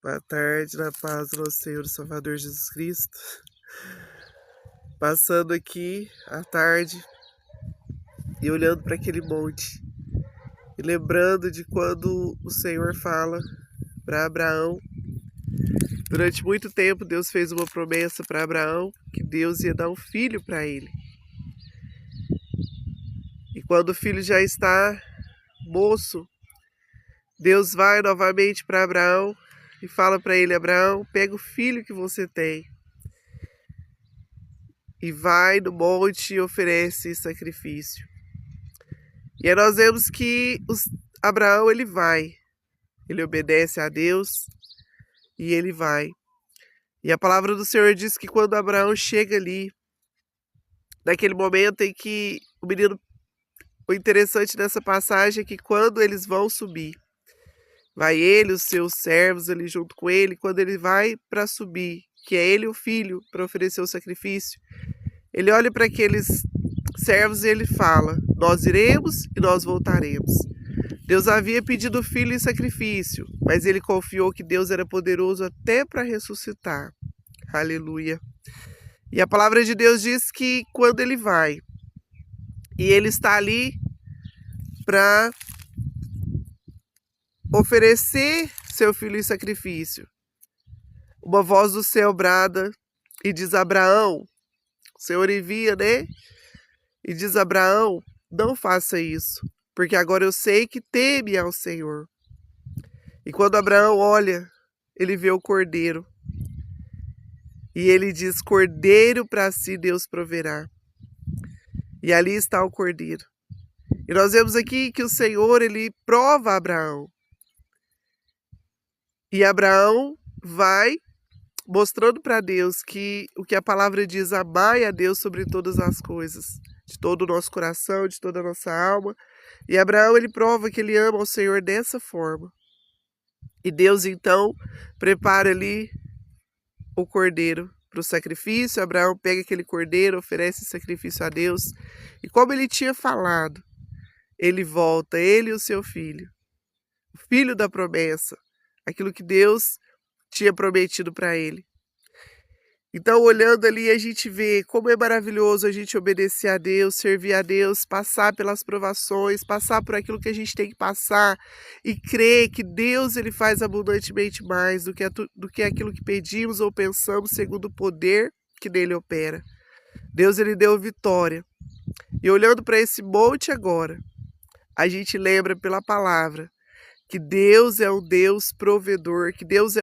Boa tarde, na paz do nosso Senhor e Salvador Jesus Cristo. Passando aqui à tarde e olhando para aquele monte e lembrando de quando o Senhor fala para Abraão. Durante muito tempo Deus fez uma promessa para Abraão que Deus ia dar um filho para ele. E quando o filho já está moço, Deus vai novamente para Abraão e fala para ele: Abraão, pega o filho que você tem e vai no monte e oferece sacrifício. E aí nós vemos que Abraão ele vai, ele obedece a Deus e ele vai. E a palavra do Senhor diz que quando Abraão chega ali, naquele momento em que o interessante dessa passagem é que quando eles vão subir, vai ele, os seus servos ali junto com ele, quando ele vai para subir, que é ele e o filho, para oferecer o sacrifício, ele olha para aqueles servos e ele fala: nós iremos e nós voltaremos. Deus havia pedido o filho em sacrifício, mas ele confiou que Deus era poderoso até para ressuscitar. Aleluia. E a palavra de Deus diz que quando ele vai, e ele está ali para oferecer seu filho em sacrifício, uma voz do céu brada e diz: Abraão, o Senhor envia, né? E diz: Abraão, não faça isso, porque agora eu sei que teme ao Senhor. E quando Abraão olha, ele vê o cordeiro. E ele diz: cordeiro para si Deus proverá. E ali está o cordeiro. E nós vemos aqui que o Senhor, ele prova Abraão. E Abraão vai mostrando para Deus que o que a palavra diz: amai a Deus sobre todas as coisas, de todo o nosso coração, de toda a nossa alma. E Abraão, ele prova que ele ama o Senhor dessa forma. E Deus, então, prepara ali o cordeiro para o sacrifício. Abraão pega aquele cordeiro, oferece sacrifício a Deus. E como ele tinha falado, ele volta, ele e o seu filho, o filho da promessa, aquilo que Deus tinha prometido para ele. Então, olhando ali, a gente vê como é maravilhoso a gente obedecer a Deus, servir a Deus, passar pelas provações, passar por aquilo que a gente tem que passar e crer que Deus ele faz abundantemente mais do que aquilo que pedimos ou pensamos, segundo o poder que nele opera. Deus ele deu vitória. E olhando para esse monte agora, a gente lembra pela palavra que Deus é um Deus provedor, que Deus é